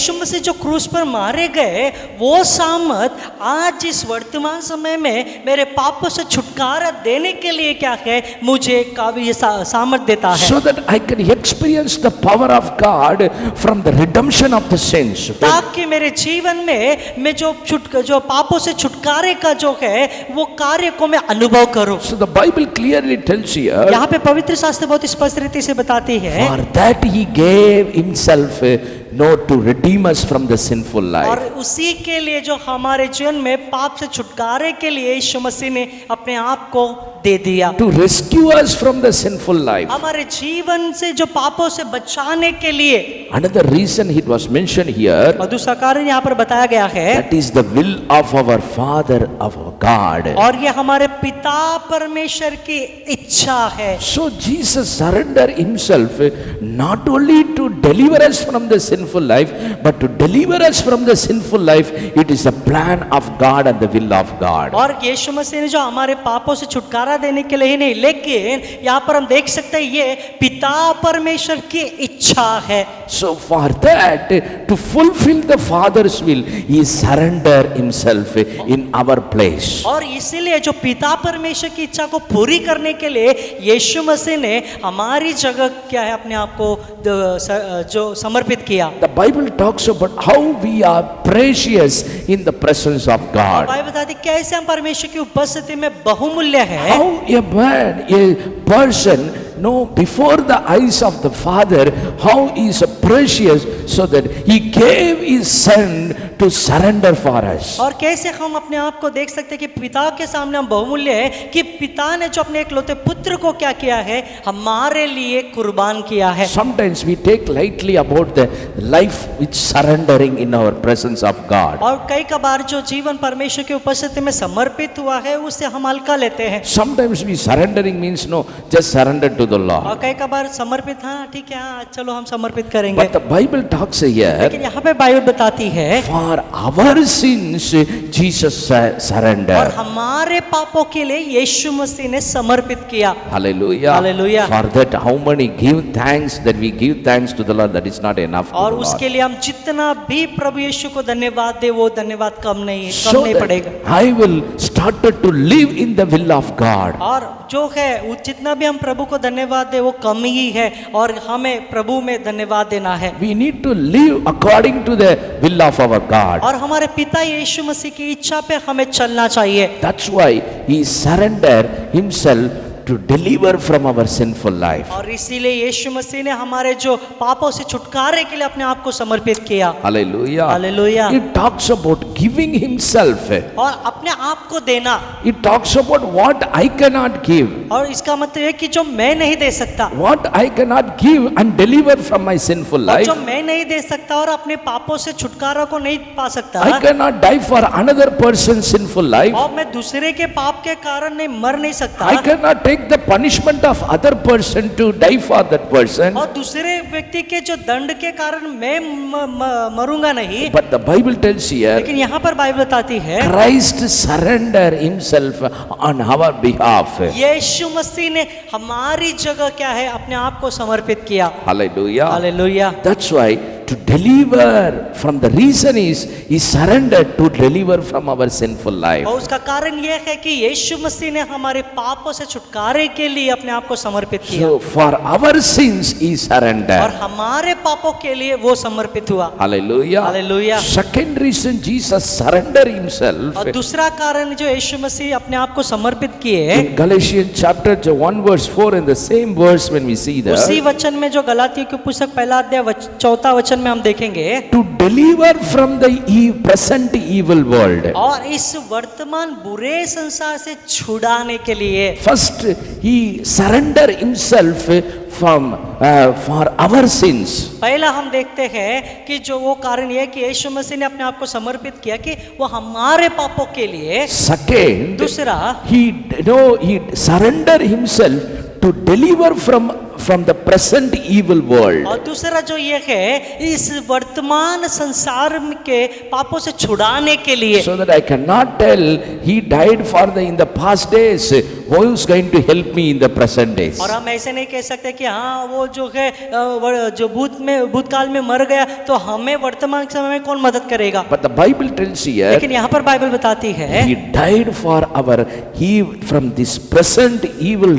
यीशु मसीह जो क्रूस पर मारे गए, वो सामर्थ आज इस वर्तमान समय में मेरे पापों से छुटकारा देने के लिए क्या है, मुझे काफी सामर्थ देता है, so that I can experience the power of God from the redemption of the sins. ताकि मेरे जीवन में मैं जो पापों से छुटकारे का जो है वो कार्य को मैं अनुभव करूं। So the Bible clearly tells here, यहाँ पे पवित्र शास्त्र बहुत स्पष्ट रीति से बताती है, for that he gave himself to redeem us from the sinful life. और उसी के लिए जो हमारे जीवन में पाप से छुटकारे के लिए यीशु मसीह ने अपने आप को दे दिया, To rescue us from the sinful life. हमारे जीवन से जो पापों से बचाने के लिए। Another reason it was mentioned here, और दूसरा कारण यहाँ पर बताया गया है, that is the will of our Father, of our God. और ये हमारे पिता परमेश्वर की इच्छा है। So Jesus surrendered himself not only to deliver us from the sinful life, but to deliver us from the sinful life. It is the plan of God and the will of God. और यीशु मसीह ने जो हमारे पापों से छुटकारा देने के लिए ही नहीं, लेकिन यहाँ पर हम देख सकते हैं ये पिता परमेश्वर की इच्छा है। So for that, to fulfill the Father's will, he surrendered himself in our place. और इसीलिए जो पिता परमेश्वर की इच्छा को पूरी करने के लिए यीशु मसीह ने हमारी जगह क्या है, अपने आप को जो समर्पित किया। The Bible talks about how we are precious in the presence of God. Bible बताती है कैसे हम परमेश्वर की उपस्थिति में बहुमूल्य है। How a man, a person, before the eyes of the Father, how he is precious, so that he gave his son to surrender for us. और कैसे हम अपने आप को देख सकते हैं कि पिता के सामने हम बहुमूल्य है, कि पिता ने जो अपने इकलौते पुत्र को क्या किया है, हमारे लिए कुर्बान किया है। Sometimes we take lightly about the life which surrendering in our presence of God. और कई कबार जो जीवन परमेश्वर की उपस्थिति में समर्पित हुआ है उसे हम हल्का लेते हैं। Sometimes we surrendering means just surrender to the और Lord. कई कबार समर्पित, हाँ ठीक है, हाँ चलो हम समर्पित करेंगे। But the Bible talks here, लेकिन यहाँ पे बाइबल बताती है, for our sins Jesus surrendered. और हमारे पापों के लिए यीशु मसीह ने समर्पित किया। Hallelujah. Hallelujah. For that, how many give thanks, that we give thanks to the Lord, that is not enough to और the Lord. उसके लिए हम जितना भी प्रभु यीशु को धन्यवाद दे, वो धन्यवाद कम नहीं है, कम So नहीं that पड़ेगा। I will started to live in the will of God. और जो है जितना भी हम प्रभु को धन्यवाद दे वो कम ही है, और हमें प्रभु में धन्यवाद देना है। We need to live according to the will of our God. और हमारे पिता यीशु मसीह की इच्छा पे हमें चलना चाहिए। That's why he surrendered himself to deliver from our sinful life. और इसीलिए यीशु मसीह ने हमारे जो पापों से छुटकारे के लिए अपने आप को समर्पित किया। Hallelujah. Hallelujah. It talks about giving himself. और अपने आप को देना। It talks about what I cannot give. और इसका मतलब है कि जो मैं नहीं दे सकता, What I cannot give and deliver from my sinful और life. जो मैं नहीं दे सकता और अपने पापों से छुटकारा को नहीं पा सकता, I cannot die for another person's sinful life. और मैं दूसरे के पाप के कारण नहीं मर नहीं सकता, I cannot take the punishment of other person to die for that person. और दूसरे व्यक्ति के जो दंड के कारण मैं मरूंगा नहीं। But the Bible tells here, लेकिन यहाँ पर बाइबल बताती है, Christ surrendered himself on our behalf. यीशु मसीह ने हमारी जगह क्या है, अपने आप को समर्पित किया। Hallelujah. Hallelujah. That's why to deliver from, the reason is he surrendered to deliver from our sinful life. और उसका कारण यह है कि यीशु मसीह ने हमारे पापों से छुटकारे के लिए अपने आप को समर्पित किया, So for our sins he और surrendered. हमारे पापों के लिए वो समर्पित हुआ। Hallelujah. Hallelujah. Second reason Jesus surrendered himself, और दूसरा कारण जो यीशु मसीह अपने आप को समर्पित किए, in Galatians chapter 1 verse 4, in the same verse when we see उसी that, वचन में जो गलातियों की पुस्तक पहला अध्याय चौथा वचन में हम देखेंगे, to deliver from the present evil world. और इस वर्तमान बुरे संसार से छुड़ाने के लिए First he surrendered himself from for our sins. पहला हम देखते हैं कि जो वो कारण ये कि यीशु मसीह ने अपने आप को समर्पित किया कि वो हमारे पापों के लिए। Second, दूसरा, he surrendered himself to deliver from the present evil world. और दूसरा जो ये है इस वर्तमान संसार के पापों से छुड़ाने के लिए। So that I cannot tell he died for in the past days who is going to help me in the present days? और हम ऐसे नहीं कह सकते कि हाँ वो जो है जो भूतकाल में मर गया तो हमें वर्तमान समय में कौन मदद करेगा। But the Bible tells here, लेकिन यहाँ पर बाइबल बताती है he died for our from this present evil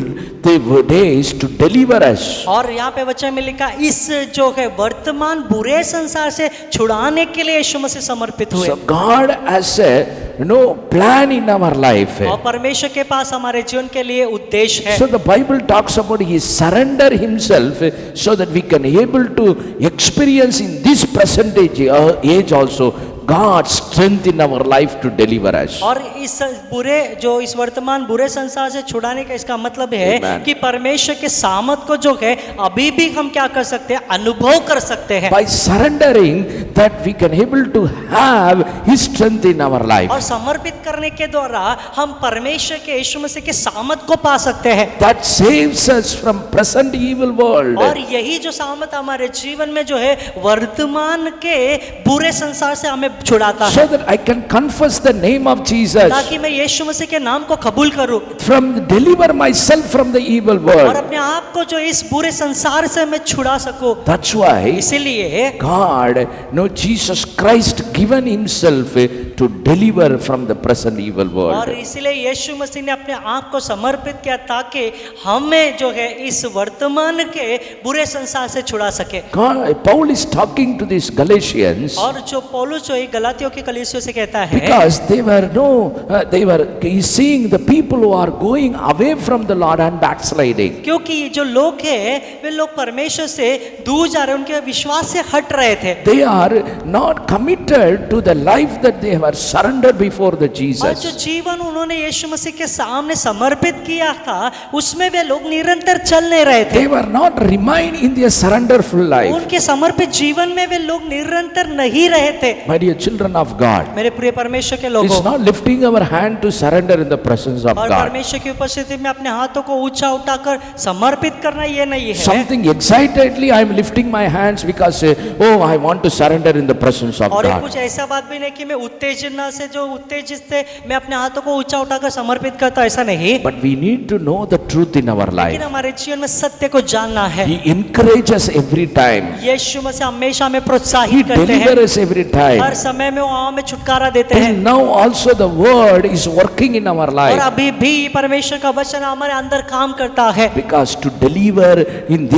days to deliver us. और यहाँ पे वचन में लिखा इस जो है वर्तमान बुरे संसार से छुड़ाने के लिए यीशु मसीह समर्पित हुए। So God has a plan in our life. और परमेश्वर के पास हमारे जीवन के लिए उद्देश्य है। So the Bible talks about he surrender himself so that we can able to experience in this present age also God's strength in our life to deliver us. और इस वर्तमान बुरे संसार से छुड़ाने का इसका मतलब है Amen. कि परमेश्वर के सामर्थ को जो है अभी भी हम क्या कर सकते हैं, अनुभव कर सकते हैं। By surrendering that we can able to have his strength in our life. और समर्पित करने के द्वारा हम परमेश्वर के यीशु मसीह के सामर्थ को पा सकते हैं। That saves us from present evil world. और यही जो सामर्थ हमारे जीवन में जो है वर्तमान के बुरे संसार से हमें छुड़ाता है। So that I can confess the name of Jesus. ताकि मैं यीशु मसीह के नाम को कबूल करूं। Deliver myself from the evil और world. अपने आप को जो इस बुरे संसार से मैं छुड़ा सकूं। That's why इसीलिए God, Jesus Christ given himself to deliver from the present evil world. और इसीलिए यीशु मसीह ने अपने आप को समर्पित किया ताकि हमें जो है इस वर्तमान के बुरे संसार से छुड़ा सके। Paul is talking to these Galatians. और जो पौलुस जो गलातियों के कलीसियों से कहता है Because he's seeing the people who are going away from the Lord and backsliding. क्योंकि ये जो लोग हैं वे लोग परमेश्वर से दूर जा रहे, उनके विश्वास से हट रहे थे। They are not committed to the life that they have surrendered before the और Jesus. जो जीवन उन्होंने यीशु मसीह के सामने समर्पित किया था उसमें वे लोग निरंतर चल नहीं रहे थे। They were not remain in their surrenderful life. उनके समर्पित जीवन में वे लोग निरंतर नहीं रहे थे। My dear children of God, मेरे प्रिय परमेश्वर के it's लोगों, not lifting our hand to surrender in the presence of और God. परमेश्वर की उपस्थिति में अपने हाथों को ऊंचा उठाकर समर्पित करना ये नहीं है। Something excitedly I am lifting my hands because I want to surrender in the presence of और ये God. कुछ ऐसा बात भी नहीं कि मैं उत्तेजना से उत्तेजित से मैं अपने हाथों को ऊंचा उठाकर समर्पित करता, ऐसा नहीं। But we need to know the truth in our life. लेकिन हमारे जीवन में सत्य को जानना है। He encourages every time. यीशु मसीह हमेशा हमें He प्रोत्साहित करते हैं, delivers every time. हर समय में वो हमें छुटकारा देते हैं। And now also the word is working in our और life. अभी भी परमेश्वर का वचन हमारे अंदर काम करता है। Because to deliver in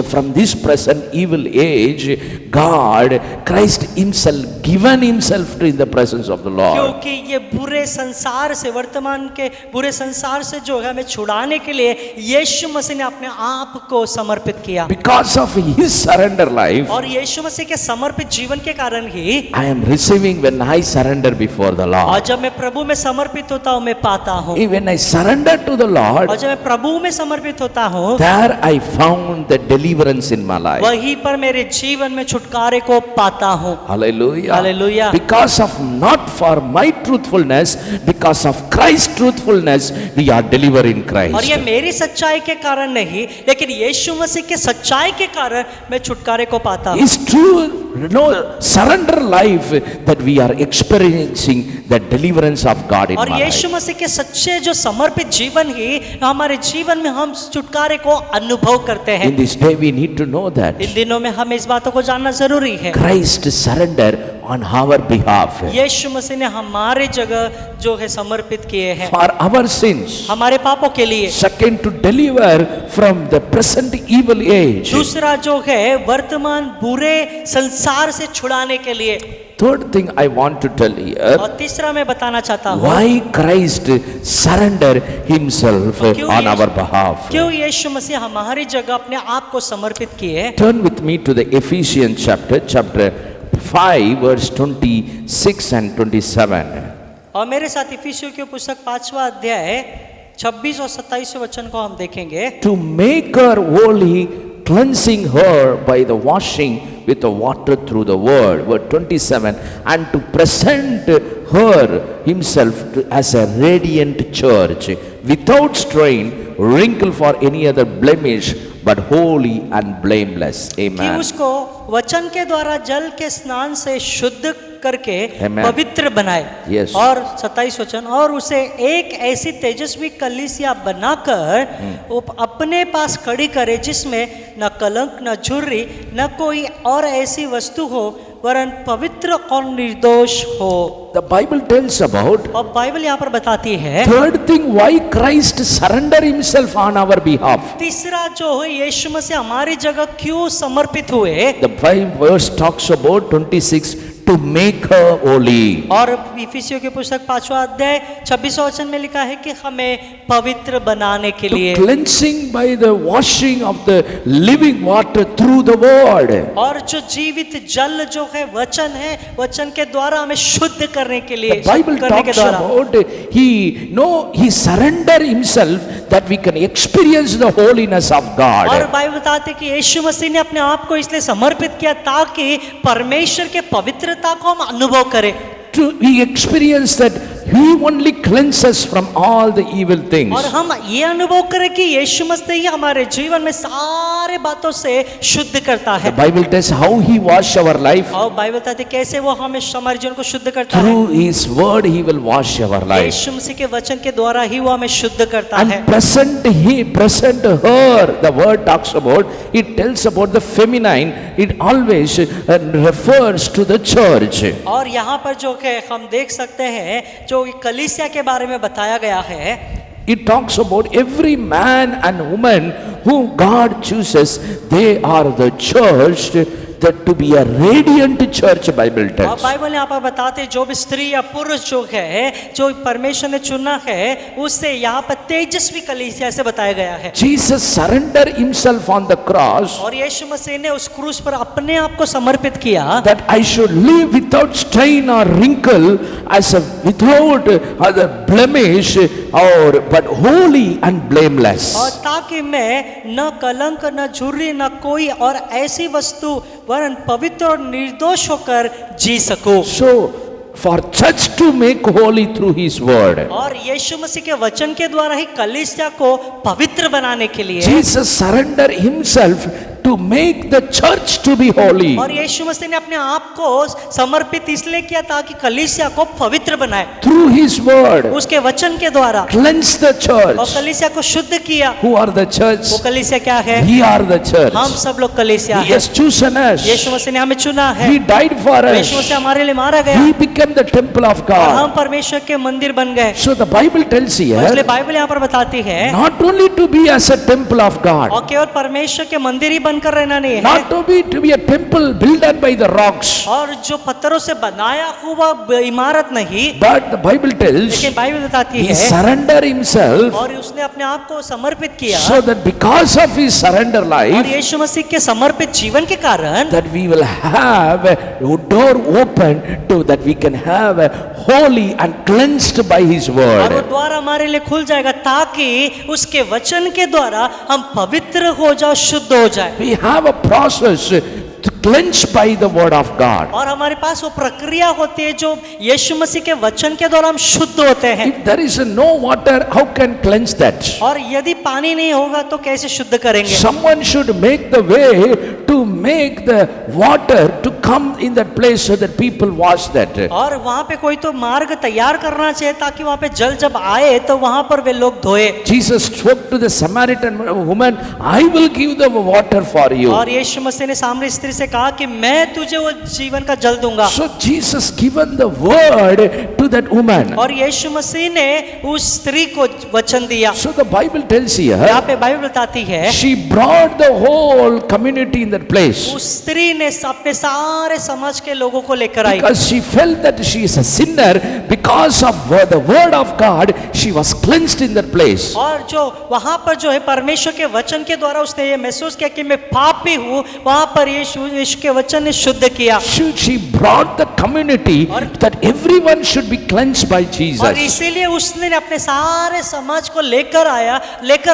from this present evil age, God, Christ himself, given himself to in the presence of the Lord. क्योंकि ये बुरे संसार से, वर्तमान के बुरे संसार से जो है हमें छुड़ाने के लिए यीशु मसीह ने अपने आप को समर्पित किया। Because of his surrender life, और यीशु मसीह के समर्पित जीवन के कारण ही I am receiving when I surrender before the और Lord. जब मैं प्रभु में समर्पित होता हूँ मैं पाता हूँ। When I surrender to the Lord, और जब मैं प्रभु में समर्पित होता हूँ there I found the deliverance in my life. वहीं पर मेरे जीवन में छुटकारे को पाता हूँ। Hallelujah. Hallelujah. Because of not for my truthfulness, because of Christ's truthfulness, we are delivered in और Christ. ये मेरी सच्चाई के कारण नहीं, लेकिन यीशु मसीह के सच्चाई के कारण मैं छुटकारे को पाता हूँ। It's true, surrender life that we are experiencing the deliverance of God in और my यीशु life. मसीह के सच्चे जो समर्पित जीवन ही हमारे जीवन में हम छुटकारे को अनुभव करते हैं। In this day we need to know that इन दिनों में हमें इस बातों को जानना जरूरी है। Christ surrender on our behalf यीशु मसीह ने हमारे जगह जो है समर्पित किए हैं for our sins. हमारे पापों के लिए। Second, to deliver from the present evil age. दूसरा जो है वर्तमान बुरे संसार से छुड़ाने के लिए। Third thing I want to tell here, और तीसरा मैं बताना चाहता हूँ why Christ surrender himself on our behalf. क्यों यीशु मसीह हमारी जगह अपने आप को समर्पित किए। Turn with me to the Ephesians chapter 5 verse 26 and 27. और मेरे साथ इफिसियों की पुस्तक 5वां अध्याय 26 और 27 वचन को हम देखेंगे। To make her holy, cleansing her by the washing with the water through the word, verse 27, and to present her himself as a radiant church, without strain, wrinkle for any other blemish, but holy and blameless. कि Amen. उसको वचन के द्वारा जल के स्नान से शुद्ध करके Amen. पवित्र बनाए। Yes. और 27 वचन, और उसे एक ऐसी तेजस्वी कलीसिया बनाकर वो अपने पास खड़ी करे जिसमें न कलंक न झुर्री न कोई और ऐसी वस्तु हो, वरन पवित्र और निर्दोष हो। The Bible tells about और बाइबल यहाँ पर बताती है third thing why Christ surrender himself on our behalf. तीसरा जो है यीशु मसीह हमारी जगह क्यों समर्पित हुए। The verse talks about 26 to make her holy. और इफिसियों की पुस्तक 5वां अध्याय 26वां वचन में लिखा है कि हमें पवित्र बनाने के लिए, To cleansing by the washing of the living water through the word. और जो जीवित जल जो है वचन है, वचन के द्वारा हमें शुद्ध करने के लिए, The Bible करने के talks द्वारा। about he surrender himself that we can experience the holiness of और God. बाइबल बताते कि यीशु मसीह ने अपने आप को इसलिए समर्पित किया ताकि परमेश्वर के पवित्रता को हम अनुभव करें। We experience that he only cleanses from all the evil things. और हम ये अनुभव करें कि यीशु मसीह ही हमारे जीवन में सारे बातों से शुद्ध करता The है। Bible tells how he wash our life. और बाइबल बताती है कैसे वो हमें हमारे जीवन को शुद्ध करता है। Through his word he will wash our life. यीशु मसीह के वचन के द्वारा ही वो हमें शुद्ध करता है। And present her, the word talks about, it tells about the feminine, it always refers to the church. और यहाँ पर जो है हम देख सकते हैं जो कलीसिया के बारे में बताया गया है, It talks about every man and woman whom God chooses, they are the church, that to be a radiant church, Bible और tells. बाइबल यहाँ पर बताते हैं जो भी स्त्री या पुरुष जो है जो परमेश्वर ने चुना है उससे यहाँ पर तेजस्वी कलीसिया से बताया गया है। Jesus surrendered himself on the cross और यीशु मसीह ने उस क्रूस पर अपने आप को समर्पित किया that I should live without stain or wrinkle, without other blemish, but holy and blameless. और ताकि मैं न कलंक न झुर्री न कोई और ऐसी वस्तु वरन पवित्र और निर्दोष होकर जी सकूं। So, for church to make holy through his word, और यीशु मसीह के वचन के द्वारा ही कलीसिया को पवित्र बनाने के लिए Jesus surrendered himself to make the church to be holy. और यीशु मसीह ने अपने आप को समर्पित इसलिए किया ताकि कलीसिया को पवित्र बनाए। Through his word, उसके वचन के द्वारा cleanse the और church. कलीसिया को शुद्ध किया। Who are the church? वो कलीसिया क्या है? We are the church. हम सब लोग कलीसिया He है। has chosen us. यीशु मसीह ने हमें चुना है। He died for Yeshu us. मसीह हमारे लिए मारा गया He became the temple of और God. हम परमेश्वर के मंदिर बन गए। So the Bible tells और इसलिए here, बाइबल यहाँ पर बताती है not only to be as a temple of God, और केवल परमेश्वर के मंदिर ही बनकर रहना नहीं है, not to be a temple built by the rocks, और जो पत्थरों से बनाया हुआ इमारत नहीं, but the Bible tells लेकिन बाइबल बताती he है surrendered himself, और उसने अपने आप को समर्पित किया। so that because of his surrender और life, यीशु मसीह के समर्पित जीवन के कारण that we will have a door open to that we can have a holy and cleansed by his और वो word. द्वार हमारे लिए खुल जाएगा ताकि उसके वचन के द्वारा हम पवित्र हो जाओ, शुद्ध हो जाए। We have a process to cleanse by the word of God. और हमारे पास वो प्रक्रिया होती है जो यीशु मसीह के वचन के द्वारा हम शुद्ध होते हैं। If there is no water, how can cleanse that? और यदि पानी नहीं होगा तो कैसे शुद्ध करेंगे? Someone should make the way to make the water to come in that place so that people wash that. और वहाँ पे कोई तो मार्ग तैयार करना चाहिए ताकि वहाँ पे जल जब आए तो वहाँ पर वे लोग धोए। Jesus spoke to the Samaritan woman, I will give the water for you. और यीशु मसीह ने सामरी स्त्री से कहा कि मैं तुझे वो जीवन का जल दूंगा। So Jesus given the word to that woman. और यीशु मसीह ने उस स्त्री को वचन दिया। So the Bible tells यहाँ here, पे बाइबल बताती है she brought the whole community in that place. उस स्त्री ने अपने सारे समाज के लोगों को लेकर आई Because she felt that she is a sinner, because of the word of God, she was cleansed in that place. और जो वहां पर जो है परमेश्वर के वचन के द्वारा उसने ये महसूस किया कि मैं पापी हूँ। वहां पर यीशु के वचन ने शुद्ध किया She brought the community that everyone should be cleansed by और Jesus. इसीलिए उसने अपने सारे समाज को लेकर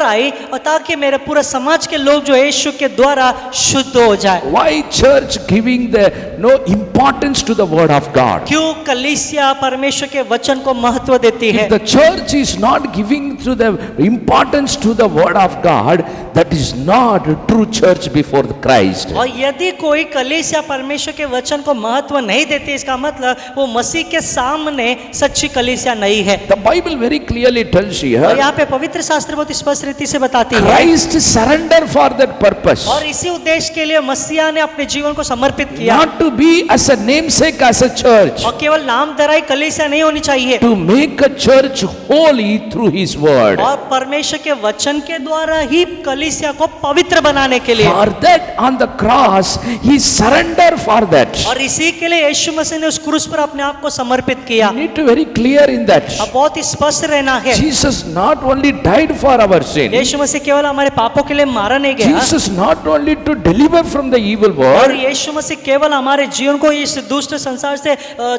आई और ताकि मेरे पूरे समाज के लोग जो यीशु के द्वारा शुद्ध हो जाए। Why church giving the no importance to the word of God? क्यों कलीसिया परमेश्वर के वचन को महत्व देती है? If the church is not giving to the importance to the word of God, that is not a true church before Christ. और यदि कोई कलीसिया परमेश्वर के वचन को महत्व नहीं देती, इसका मतलब वो मसीह के सामने सच्ची कलीसिया नहीं है। The Bible very clearly tells और here, यहाँ पे पवित्र शास्त्र बहुत स्पष्ट रीति से बताती है Christ surrendered for that purpose. और इसी उद्देश्य के लिए मसीहा ने अपने जीवन को समर्पित किया Not to be as a namesake as a church, और केवल नाम धराई कलीसिया नहीं होनी चाहिए to make a church holy through His word. और परमेश्वर के वचन के द्वारा ही कलीसिया को पवित्र बनाने के लिए। For that on the cross, He surrendered for that. और इसी के लिए यीशु मसीह ने उस क्रूस पर अपने आप को समर्पित किया। You need to very clear in that. अब बहुत ही स्पष्ट रहना है, Jesus not only died for our sin, यीशु मसीह केवल हमारे पापों के लिए मारा नहीं गया Jesus not only to deliver from the evil और world, यीशु मसीह केवल हमारे जीवन को इस दुष्ट संसार से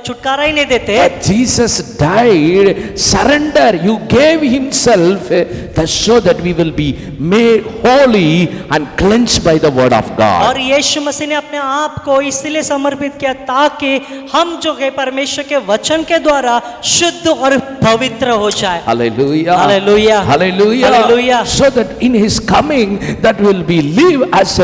छुटकारा ही नहीं देते, but Jesus died, surrender. You gave Himself so that we will be made holy and cleansed by the word of God. और यीशु मसीह ने अपने आप को इसलिए समर्पित किया ताकि हम जो है परमेश्वर के वचन के द्वारा शुद्ध और पवित्र हो जाए। Hallelujah. Hallelujah. Hallelujah. Hallelujah. So that in His coming, that will be live as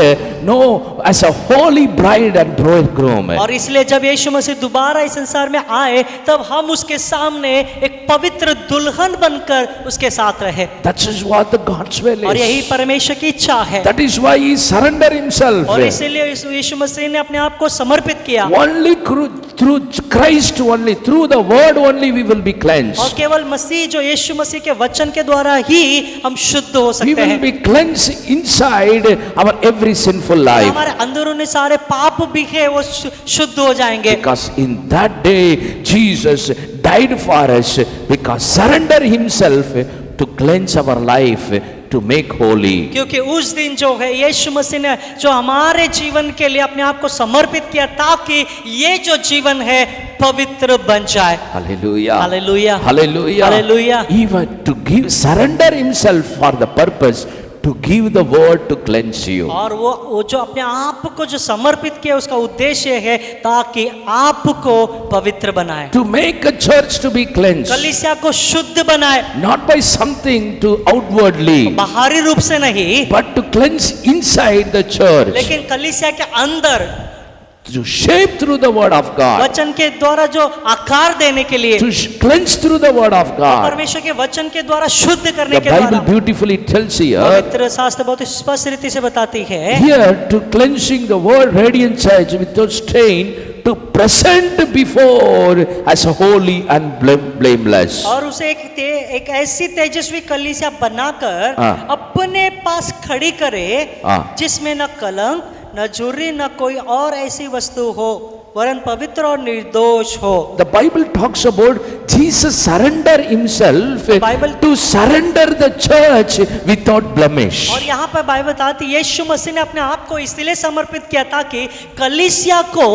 a holy bride and bridegroom. और इसलिए जब यीशु मसीह दोबारा इस संसार में आए तब हम उसके सामने एक पवित्र दुल्हन बनकर उसके साथ रहे That is what the God's will और यही is. परमेश्वर की इच्छा है That is why He surrendered Himself. और इसीलिए यीशु मसीह ने अपने आप को समर्पित किया Only through Christ only, through the word only we will be cleansed. और केवल मसीह जो यीशु मसीह के वचन के द्वारा ही हम शुद्ध हो We सकते will हैं। be cleansed inside our every sinful life. हमारे अंदरूनी सारे पाप भी है वो शुद्ध हो जाएंगे Because in that day Jesus died for us, because surrender Himself to cleanse our life, to make holy. क्योंकि उस दिन जो है यीशु मसीह ने जो हमारे जीवन के लिए अपने आप को समर्पित किया ताकि ये जो जीवन है पवित्र बन जाए। Hallelujah. Hallelujah. Hallelujah. Hallelujah. Even to give, surrender Himself for the purpose to give the word to cleanse you. और वो जो अपने आप को जो समर्पित किया उसका उद्देश्य है ताकि आपको पवित्र बनाए, To make a church to be cleansed. कलीसिया को शुद्ध बनाए, Not by something to outwardly, बाहरी रूप से नहीं but to cleanse inside the church. लेकिन कलीसिया के अंदर To shape through the word of God. वचन के द्वारा जो आकार देने के लिए, To cleanse through the word of God. परमेश्वर के वचन के द्वारा शुद्ध करने The के Bible द्वारा। beautifully tells here, पवित्र शास्त्र बहुत स्पष्ट रीति से बताती है here to cleansing the word radiant church without stain, to present before as holy and blameless. और उसे एक ऐसी तेजस्वी कलीसिया बनाकर हाँ। अपने पास खड़ी करे हाँ। जिसमें न कलंक न झुर्री न कोई और ऐसी वस्तु हो वरन पवित्र और निर्दोष हो। The Bible talks about Jesus surrender Himself Bible- to surrender the church without blemish. और यहाँ पर बाइबल बताती है यीशु मसीह ने अपने आप को इसलिए समर्पित किया ताकि कलीसिया को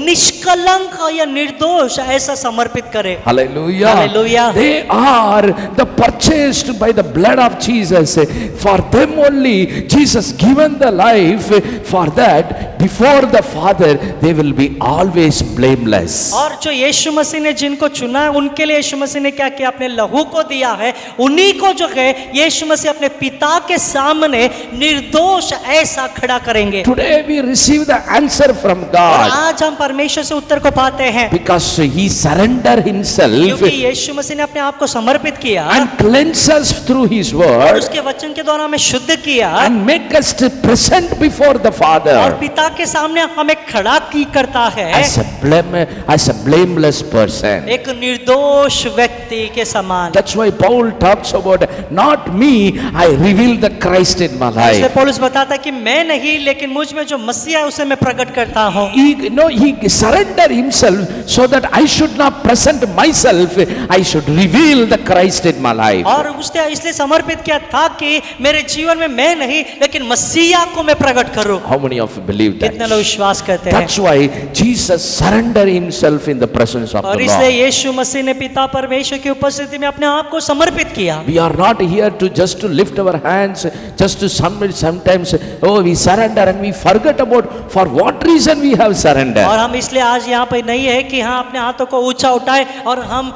निष्कलंक या निर्दोष ऐसा समर्पित करे। Hallelujah. Hallelujah. They are the purchased by the blood of Jesus. For them only Jesus given the life. For that before the Father they will be always blameless. और जो यीशु मसीह ने जिनको चुना है उनके लिए यीशु मसीह ने क्या किया, अपने लहू को दिया है, उन्हीं को जो है यीशु मसीह अपने पिता के सामने निर्दोष ऐसा खड़ा करेंगे। Today we receive the answer from और God आज हम परमेश्वर से उत्तर को पाते हैं because He surrendered Himself क्योंकि यीशु मसीह ने अपने आप को समर्पित किया and cleanse us through His और word उसके वचन के द्वारा हमें शुद्ध किया and make us to present before the और Father पिता के सामने हमें खड़ा की करता है as a blameless person. एक निर्दोष व्यक्ति। नदी के समान। That's why Paul talks about not me, I reveal the Christ in my इसलिए life. पौलुस बताता है कि मैं नहीं लेकिन मुझ में जो मसीहा है उसे मैं प्रकट करता हूँ। He surrendered himself so that I should not present myself, I should reveal the Christ in my life. और उसने इसलिए समर्पित किया था कि मेरे जीवन में मैं नहीं लेकिन मसीहा को मैं प्रकट करूं। How many of you believe कितने that? लोग विश्वास करते हैं? That's why Jesus surrendered himself in the presence of और the इसलिए Lord. यीशु मसीह ने पिता परमेश्वर की उपस्थिति में अपने आप को समर्पित किया। We are not here to just to lift our hands, just to sometimes, oh, we surrender and we forget about for what reason we have surrendered. और हम इसलिए आज यहाँ पे नहीं है कि हाँ अपने हाथों को ऊंचा उठाए और हम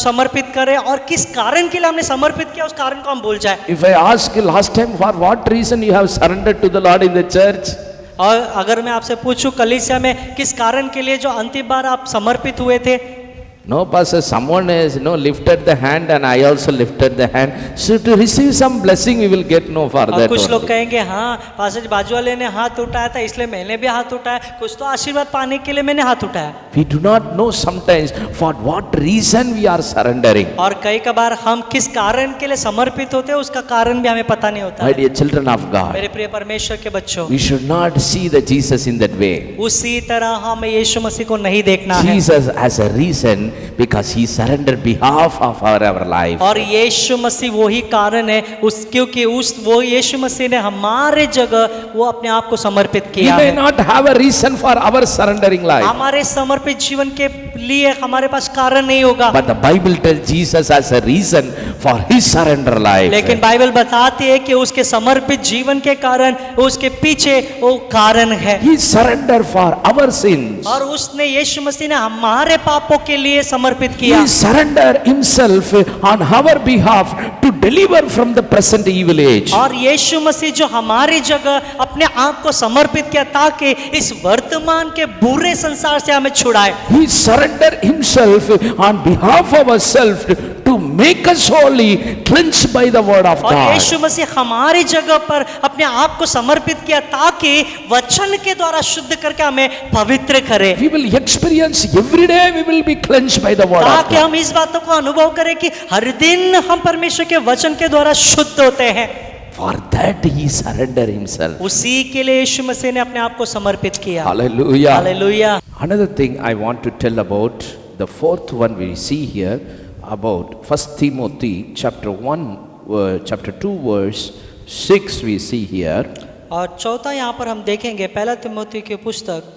समर्पित करें और किस कारण के लिए हमने समर्पित किया उस कारण को हम भूल जाए। If I ask you last time for what reason you have surrendered to the Lord in the church, और अगर मैं आपसे पूछूं कलीसिया में किस कारण के लिए जो अंतिम बार आप समर्पित हुए थे? no, pastor, someone has lifted the hand and I also lifted the hand. So to receive some blessing we will get no for और that कुछ लोग only. कहेंगे हाँ पास्टर जी बाजू वाले ने हाथ उठाया था इसलिए मैंने भी हाथ उठाया, कुछ तो आशीर्वाद पाने के लिए मैंने हाथ उठाया। We do not know sometimes for what reason we are surrendering. और कई कबार हम किस कारण के लिए समर्पित होते हैं उसका कारण भी हमें पता नहीं होता My है। dear children of God, मेरे प्रिय परमेश्वर के बच्चों, we should not see the Jesus in that way. उसी तरह हमें यीशु मसीह को नहीं देखना है। Jesus has a reason because he surrendered behalf of our life. और यीशु मसीह वही कारण है उस क्योंकि वो यीशु मसीह ने हमारे जगह वो अपने आप को समर्पित We किया may है। not have a reason for our surrendering life, हमारे समर्पित जीवन के लिए हमारे पास कारण नहीं होगा, but the Bible tells Jesus has a reason for his surrender life. लेकिन बाइबल बताती है कि उसके समर्पित जीवन के कारण उसके पीछे वो कारण है। He surrendered for our sins. और उसने यीशु मसीह ने हमारे पापों के लिए समर्पित किया। He surrendered himself on our behalf to deliver from the present evil age. और यीशु मसीह जो हमारी जगह अपने आप को समर्पित किया ताकि इस वर्तमान के बुरे संसार से हमें छुड़ाए। He surrendered himself on behalf of ourselves to make us holy, cleansed by the word of और God. यीशु मसीह हमारी जगह पर अपने आप को समर्पित किया ताकि वचन के द्वारा शुद्ध करके हमें पवित्र करे, We will experience every day we will be cleansed by the word of ताकि God. हम इस बातों को अनुभव करें कि हर दिन हम परमेश्वर के वचन के द्वारा शुद्ध होते हैं। For that he surrendered himself. उसी के लिए यीशु मसीह ने अपने आप को समर्पित किया। Hallelujah. Hallelujah. Another thing I want to tell about, the fourth one we see here about 1 Timothy chapter 2 verse 6 we see here. और चौथा यहाँ पर हम देखेंगे पहला तिमोथी की पुस्तक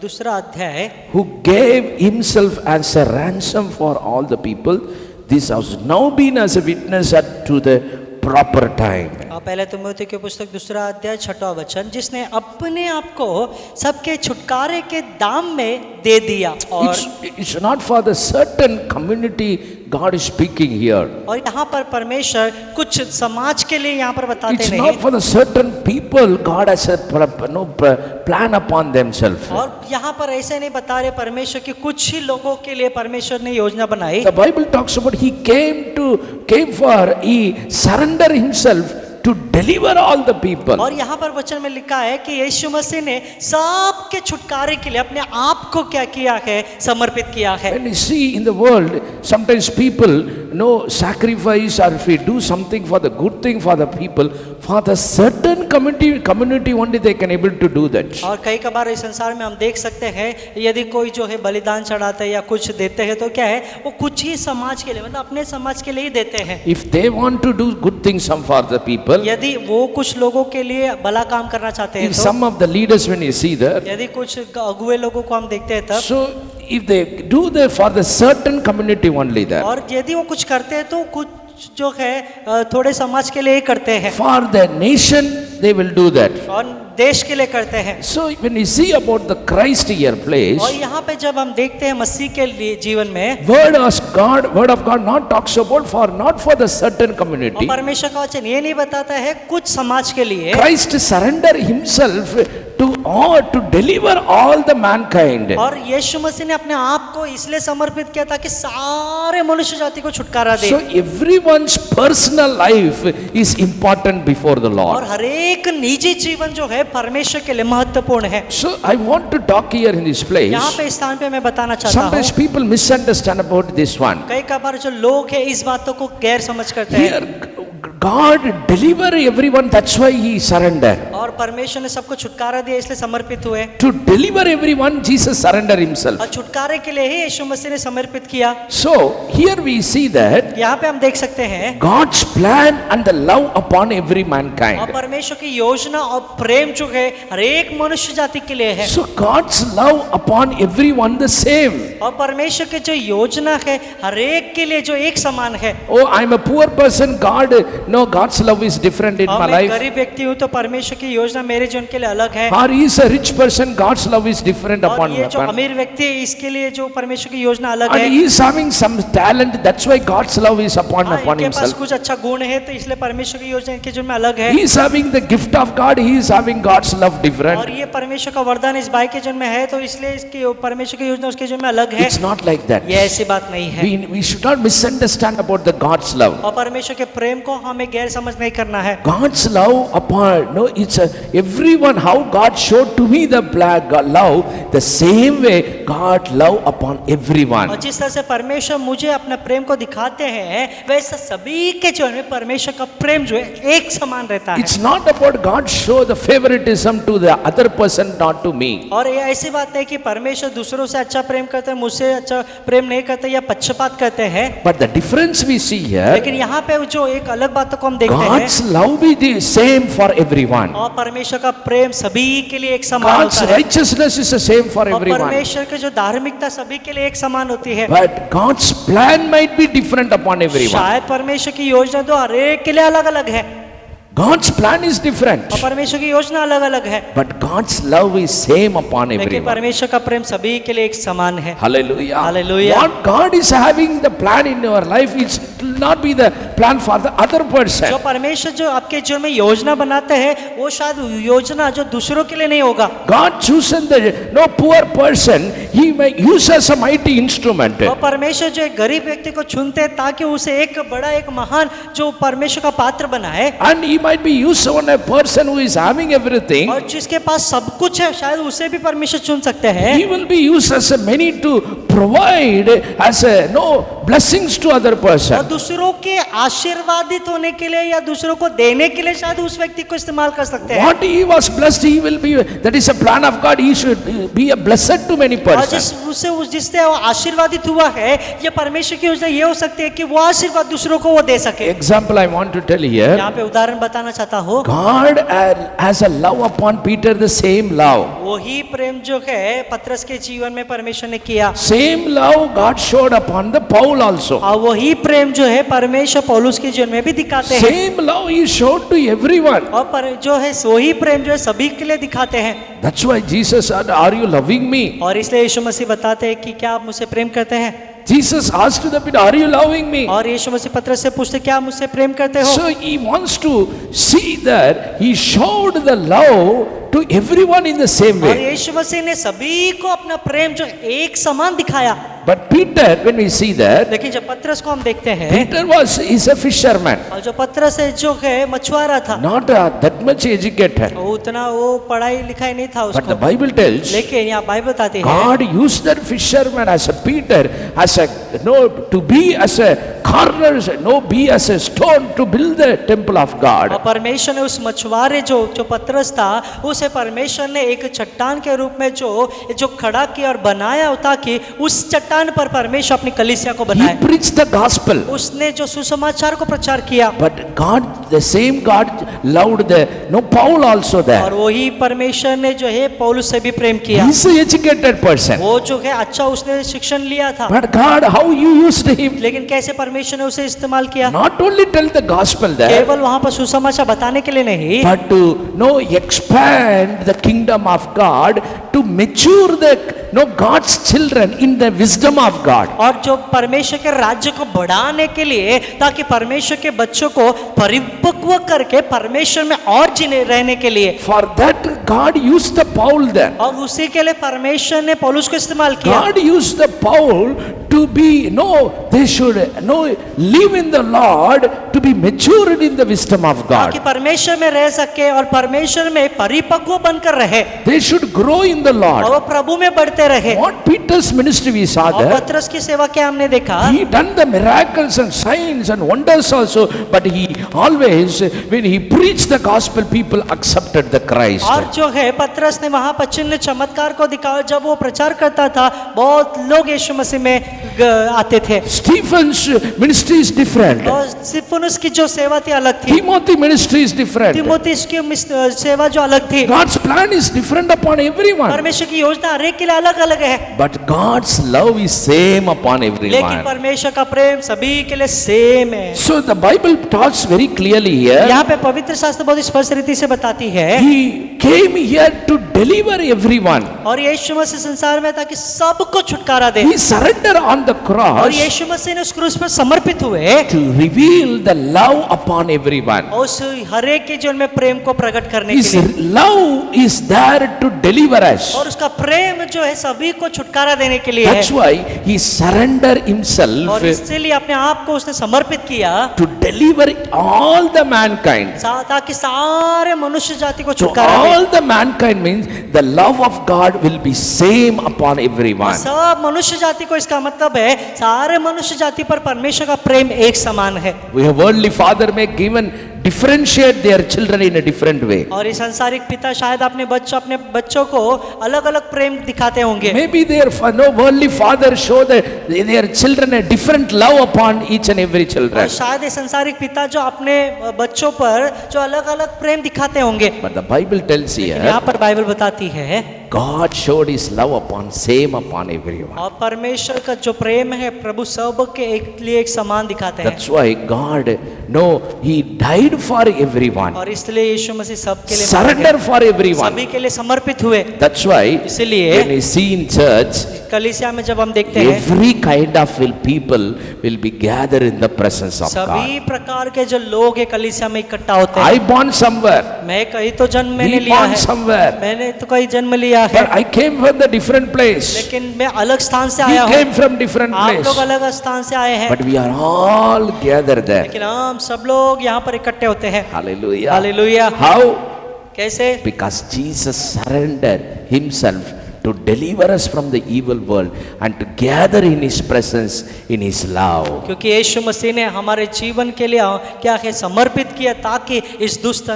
दूसरा अध्याय, Who gave himself as a ransom for all the people. This has now been as a witness to the proper time. पहले तिमोथी की पुस्तक दूसरा अध्याय 6वां वचन, जिसने अपने आप को सबके छुटकारे के दाम में दे दिया। और It's not for the certain community God is speaking here. और यहाँ पर परमेश्वर कुछ समाज के लिए यहाँ पर बताते It's नहीं, not for the certain people God has a plan upon themselves. और यहाँ पर ऐसे नहीं बता रहे परमेश्वर कि कुछ ही लोगों के लिए परमेश्वर ने योजना बनाई। The Bible talks about he surrendered himself to deliver all the people. और यहाँ पर वचन में लिखा है कि यीशु मसीह ने सबके छुटकारे के लिए अपने आप को क्या किया है, समर्पित किया है। When we see in the world, sometimes people sacrifice, or if we do something for the good thing for the people, for the certain community only they can able to do that. और कई कबार इस संसार में हम देख सकते हैं यदि कोई जो है बलिदान चढ़ाते हैं या कुछ देते हैं तो क्या है वो कुछ ही समाज के लिए, मतलब अपने समाज के लिए ही देते हैं। If they want to do good things for the people, यदि वो कुछ लोगों के लिए भला काम करना चाहते हैं if तो, some of the leaders when you see there, यदि कुछ अगुए लोगों को हम देखते हैं तब, so if they do that for the certain community only there, और यदि वो कुछ करते हैं तो कुछ जो है थोड़े समाज के लिए ही करते हैं for the nation they will do that. और देश के लिए करते हैं। So when you see about the Christ here place, और यहाँ पे जब हम देखते हैं मसीह के लिए जीवन में, word of God not talks about not for the certain और community. परमेश्वर का वचन ये नहीं बताता है कुछ समाज के लिए, Christ surrendered himself to to deliver all the mankind. और यीशु मसीह ने अपने आप को इसलिए समर्पित किया ताकि सारे मनुष्य जाति को छुटकारा दे। So everyone's personal life is important before the और Lord. हर एक निजी जीवन जो है परमेश्वर के लिए महत्वपूर्ण है। So I want to talk here in this place. यहाँ पे इस स्थान पे मैं बताना चाहता हूँ, Sometimes people misunderstand about this one. कई बार जो लोग हैं इस बातों को गैर समझ करते हैं। Here God deliver everyone, that's why he surrendered. और परमेश्वर ने सबको छुटकारा दिया इसलिए समर्पित हुए। To deliver everyone, Jesus surrendered himself. और छुटकारे के लिए ही यीशु मसीह ने समर्पित किया। So here we see that यहाँ पे हम देख सकते हैं God's plan and the love upon every mankind. और परमेश्वर की योजना और प्रेम जो है हर एक मनुष्य जाति के लिए है। So God's love upon everyone the same. और परमेश्वर की जो योजना है हर एक के लिए जो एक समान है। Oh, I'm a poor person. No, God's love is different in और my मैं life. गरीब व्यक्ति हूँ तो परमेश्वर की योजना मेरे जीवन के लिए अलग है। Or he is a rich person. God's love is different और upon ये जो me. अमीर व्यक्ति है इसके लिए जो परमेश्वर की योजना अलग And है। he is having some talent. That's why God's love is upon इनके पास himself. कुछ अच्छा गुण है तो इसलिए परमेश्वर की योजना इनके जीवन में अलग है। He is having the gift of God. He is having God's love और different. ये परमेश्वर का वरदान इस भाई के जीवन में है तो इसलिए इसकी परमेश्वर की योजना उसके जीवन में अलग है। It's not like that. ये ऐसी बात नहीं है। We should not misunderstand about the God's love. और परमेश्वर के प्रेम को हमें गैर समझ नहीं करना है। God's love upon, no, it's everyone, how God showed to me the love, the same way God love upon everyone. और जिस तरह से परमेश्वर मुझे अपना प्रेम को दिखाते हैं वैसा सभी के जीवन में परमेश्वर का प्रेम जो है एक समान रहता है। It's not about God show the favoritism to the other person, not to me. और ये ऐसी बात है कि परमेश्वर दूसरों से अच्छा प्रेम करते हैं मुझसे अच्छा प्रेम नहीं करते या पक्षपात करते हैं। But the difference we see here, लेकिन यहाँ पे जो एक अलग बातों को हम देखते हैं God's love be the same for everyone. और परमेश्वर का प्रेम सभी के लिए एक समान God's होता है। righteousness is the same for और everyone. परमेश्वर की जो धार्मिकता सभी के लिए एक समान होती है। But God's plan might be different upon everyone. शायद परमेश्वर की योजना तो हर एक के लिए अलग अलग है God's plan is different. और परमेश्वर की योजना अलग अलग है, But God's love is same upon लेकिन everyone. परमेश्वर का प्रेम सभी के लिए एक समान है। Hallelujah. Hallelujah. What God is having the plan in your life, it will not be the plan for the other person. जो परमेश्वर जो आपके जीवन में योजना बनाते हैं वो शायद योजना जो दूसरों के लिए नहीं होगा। God chosen the poor person, He may use as a mighty instrument. और परमेश्वर जो एक गरीब व्यक्ति को चुनते हैं ताकि उसे एक बड़ा एक महान जो परमेश्वर का पात्र बनाए। And He might be used on a person who is having everything. और जिसके पास सब कुछ है शायद उसे भी परमेश्वर चुन सकते हैं। He will be used as a many to provide as a blessings to other और person. दूसरों के आशीर्वादित होने के लिए या दूसरों को देने के लिए शायद उस व्यक्ति को इस्तेमाल कर सकते हैं। What he was blessed, he will be. That is a plan of God. He should be a blessed to many और persons. जिससे वो आशीर्वादित हुआ है ये परमेश्वर की योजना ये हो सकती है कि वो आशीर्वाद दूसरों को वो दे सके। Example I want to tell here. यहाँ पे उदाहरण बताना चाहता हूँ। God has a love upon Peter, the same love. वही प्रेम जो है पतरस के जीवन में परमेश्वर ने किया Same love God showed upon the Paul also. और वही प्रेम जो है परमेश्वर पौलुस के जीवन में भी दिखाते हैं। Same love He showed to everyone. और जो है वही प्रेम जो है सभी के लिए दिखाते हैं। That's why Jesus said, "Are you loving me?" और इसलिए यीशु मसीह बताते हैं कि क्या आप मुझसे प्रेम करते हैं। Jesus asked to the Peter, "Are you loving me?" और यीशु मसीह पतरस से पूछते क्या आप मुझसे प्रेम करते हो। So he wants to see that he showed the love to everyone in the same और way. यीशु मसीह ने सभी को अपना प्रेम जो एक समान दिखाया। But Peter, when we see that, लेकिन जब पतरस को हम देखते हैं Peter is a fisherman, और जो पतरस है जो है मछुआरा था not that much educated. वो उतना वो पढ़ाई लिखाई नहीं था But the उसको। Bible tells लेकिन यहाँ बाइबल बताती है God used that fisherman as a Peter, as a to be as a corner, be as a stone to build the temple of God. और परमेश्वर ने उस मछुआरे जो पतरस था उसे परमेश्वर ने एक चट्टान के रूप में जो खड़ा किया और बनाया ताकि उस चट्टान पर परमेश्वर अपनी कलीसिया को He बनाए। preached the gospel. उसने जो सुसमाचार को प्रचार किया But God, the same God loved Paul also और there. वही परमेश्वर ने जो है पौलुस से भी प्रेम किया। He's an educated person. वो जो है अच्छा उसने शिक्षण लिया था But God, how you used him? लेकिन कैसे परमेश्वर ने उसे इस्तेमाल किया। Not only tell the gospel there, केवल वहां पर सुसमाचार बताने के लिए नहीं but to expand the kingdom of God, to mature God's children in the wisdom of God. और जो परमेश्वर के राज्य को बढ़ाने के लिए ताकि परमेश्वर के बच्चों को परिपक्व करके परमेश्वर में और जीने रहने के लिए For that God used the Paul then. और उसी के लिए परमेश्वर ने पौलुस को इस्तेमाल किया। God used the Paul to be, they should live in the Lord, to be matured in the wisdom of God. ताकि परमेश्वर में रह सके और परमेश्वर में परिपक्व बनकर रहे They should grow in the और Lord. वो प्रभु में बढ़ते रहे। What Peter's ministry we saw और there, पतरस की सेवा क्या हमने देखा, he done the miracles and signs and wonders also, but he always, when he preached the gospel, people accepted the Christ. और जो है पतरस ने वहां पर चिन्ह चमत्कार को दिखाया, जब वो प्रचार करता था बहुत लोग यीशु मसीह में आते थे। Stephen's ministry is different. और स्तिफनुस की जो सेवा थी अलग थी, Timothy ministry is different. Timothy की सेवा जो अलग थी। God's plan is different upon everyone. परमेश्वर की योजना हर एक के लिए अलग अलग है, But God's love is same upon लेकिन everyone. परमेश्वर का प्रेम सभी के लिए सेम है। So the Bible talks very clearly here. यहाँ पे पवित्र शास्त्र बहुत स्पष्ट रीति से बताती है, He came here to deliver everyone. और यीशु मसीह संसार में ताकि सबको छुटकारा दे, He surrendered on the और cross यीशु मसीह ने उस क्रूस पर समर्पित हुए to reveal the love upon everyone. और उस हर एक के जीवन में प्रेम को प्रकट करने His के लिए, love is there to deliver us. और उसका प्रेम जो है सभी को छुटकारा देने के लिए That's है। why he surrendered himself और इसलिए अपने आप को उसने समर्पित किया to deliver all the mankind. ताकि सारे मनुष्य जाति को To छुटकारा दे। all the mankind means the love of God will be same upon everyone. सब मनुष्य जाति को, इसका मतलब है सारे मनुष्य जाति पर परमेश्वर का प्रेम एक समान है। We have worldly father may given differentiate their children in a different way. और इस सांसारिक पिता शायद अपने बच्चों को अलग अलग प्रेम दिखाते होंगे। Maybe their worldly father show their children a different love upon each and every और children. शायद इस सांसारिक पिता जो अपने बच्चों पर जो अलग अलग प्रेम दिखाते होंगे, But the Bible tells here यहाँ पर बाइबल बताती है God showed his love same upon everyone. और परमेश्वर का जो प्रेम है प्रभु सब के एक लिए एक समान दिखाते हैं। That's why God, he died for everyone. और इसलिए यीशु मसीह सबके लिए Surrender for everyone. सभी के लिए समर्पित हुए। That's why इसलिए when we see in church, कलीसिया में जब हम देखते हैं every kind of people will be gathered in the presence of सभी God. प्रकार के जो लोग है कलीसिया में इकट्ठा होते I हैं। born somewhere. मैं कहीं तो जन्म मैंने He लिया born है, somewhere. मैंने तो कहीं जन्म लिया है, But I came from the different place. लेकिन मैं अलग स्थान से He आया हूँ, came from different आप place. लोग अलग स्थान से आए हैं, But we are all gathered there. लेकिन हम सब लोग यहाँ पर इकट्ठे होते हैं। Hallelujah. हालेलुया। How? कैसे? Because Jesus surrendered himself to deliver us from the evil world and to gather in his presence in his love. क्योंकि यीशु मसीह ने हमारे जीवन के लिए क्या है समर्पित किया, ताकि इस दुष्ट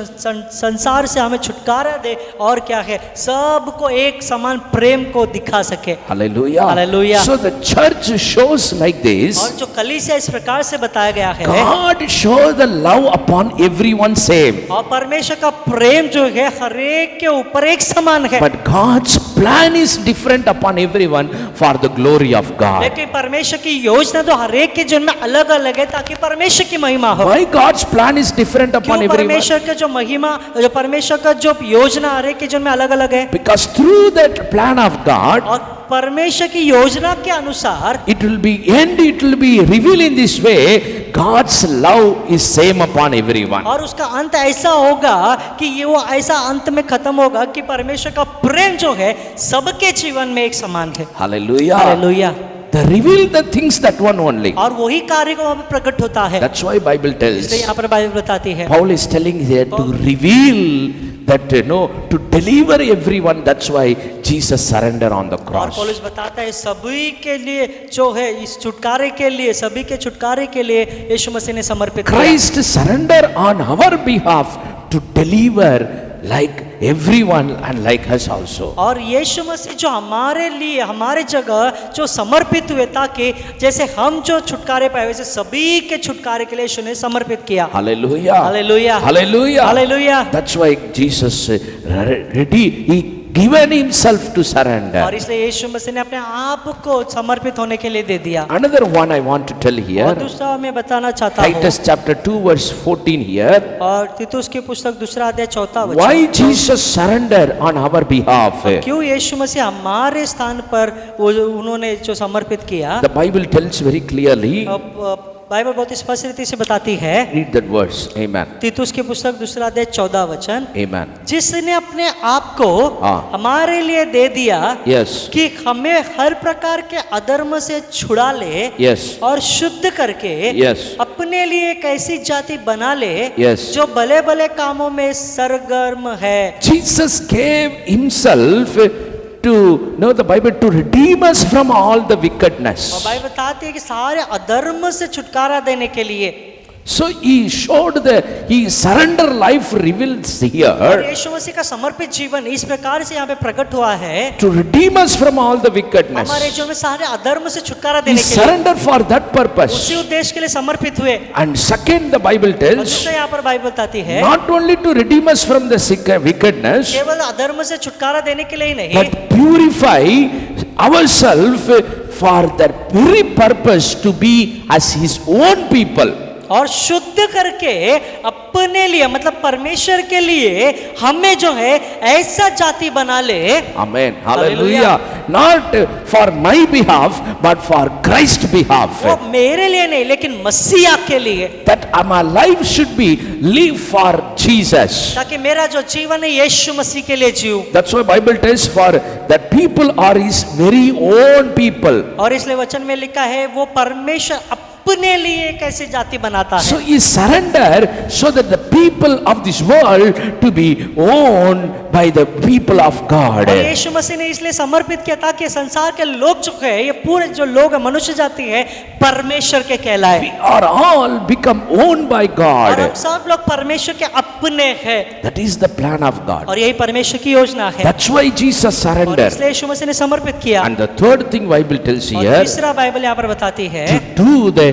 संसार से हमें छुटकारा दे और क्या है सबको एक समान प्रेम को दिखा सके। Hallelujah. Hallelujah. So the church shows like this. और जो कलीसिया इस प्रकार से बताया गया है, God shows the love upon everyone same. और परमेश्वर का प्रेम जो है हर एक के ऊपर एक समान है, But God's plan is different upon everyone for the glory of God. लेकिन परमेश्वर की योजना तो हर एक के जीवन में अलग अलग है ताकि परमेश्वर की महिमा हो। Why God's plan is different upon क्यों everyone? परमेश्वर का जो महिमा, जो परमेश्वर का जो योजना हर एक के जीवन में अलग अलग है? Because through that plan of God, और परमेश्वर की योजना के अनुसार it will be revealed in this way. God's love is same upon everyone. और उसका अंत ऐसा होगा कि ये वो ऐसा अंत में खत्म होगा कि परमेश्वर का प्रेम जो है सबके जीवन में एक समान है। Hallelujah. Hallelujah. They reveal the things that one only. और वही कार्य को वहाँ पे प्रकट होता है। That's why Bible tells. इसलिए यहाँ पर बाइबल बताती है, Paul is telling here to reveal that to deliver everyone. That's why Jesus surrendered on the और cross. पौलुस बताता है सभी के लिए जो है इस छुटकारे के लिए, सभी के छुटकारे के लिए यीशु मसीह ने समर्पित किया। Christ surrendered on our behalf to deliver like everyone and like us also. और यीशु मसीह जो हमारे लिए हमारे जगह जो समर्पित हुए, ताकि जैसे हम जो छुटकारे पाए वैसे सभी के छुटकारे के लिए यीशु ने समर्पित किया। Hallelujah. Hallelujah. Hallelujah. Hallelujah. That's why Jesus he given himself to surrender. और इसलिए यीशु मसीह ने अपने आप को समर्पित होने के लिए दे दिया। Another one I want to tell और here. दूसरा मैं बताना चाहता हूँ, Titus chapter 2 verse 14 here. और तीतुस की पुस्तक दूसरा अध्याय 4 वचन। Why Jesus surrendered on our behalf? क्यों यीशु मसीह हमारे स्थान पर वो उन्होंने जो समर्पित किया? The Bible tells very clearly. Bible बहुत स्पष्ट रीति से बताती है, Read that verse. Amen. तीतुस की पुस्तक 2 अध्याय 14 वचन, Amen. जिसने अपने आप को हाँ। हमारे लिए दे दिया Yes. कि हमें हर प्रकार के अधर्म से छुड़ा ले Yes. और शुद्ध करके Yes. अपने लिए एक ऐसी जाति बना ले Yes. जो भले भले कामों में सरगर्म है। Jesus gave himself to, know the Bible, to redeem us from all the और wickedness. बाइबल बताती है कि सारे अधर्म से छुटकारा देने के लिए। So he showed he surrender life reveals और here यीशु मसीह का समर्पित जीवन इस प्रकार से यहाँ पे प्रकट हुआ है, to redeem us from all the wickedness. हमारे जीवन में सारे अधर्म से छुटकारा He देने के लिए, surrendered for that purpose. उसी उद्देश्य के लिए समर्पित हुए। And second, the Bible और tells, दूसरा यहाँ पर बाइबल बताती है, not only to redeem us from the wickedness, केवल अधर्म से छुटकारा देने के लिए ही नहीं, but purify ourselves for the very purpose to be as his own people. और शुद्ध करके अपने लिए मतलब परमेश्वर के लिए हमें जो है ऐसा जाति बना ले। Amen. Hallelujah. Hallelujah. Not for my behalf, but for Christ's behalf. वो मेरे लिए नहीं लेकिन मसीहा के लिए, That my life should be live for Jesus. ताकि मेरा जो जीवन है यीशु मसीह के लिए जीऊं। That's why Bible tells for that people are his very own people. और इसलिए वचन में लिखा है वो परमेश्वर अपने लिए एक ऐसी जाति बनाता So है। he surrendered so that the people of this world to be owned by the people of God. और यीशु मसीह ने इसलिए समर्पित किया ताकि संसार के लोग जो है, ये पूरे जो लोग है, मनुष्य जाति है, परमेश्वर के कहलाए। We are all become owned by और हम God. सब लोग परमेश्वर के अपने हैं, That is the plan of God. और यही परमेश्वर की योजना है। That's why Jesus और surrendered. इसलिए यीशु मसीह ने समर्पित किया। And the third thing Bible tells और here, तीसरा बाइबल यहाँ पर बताती है, to do the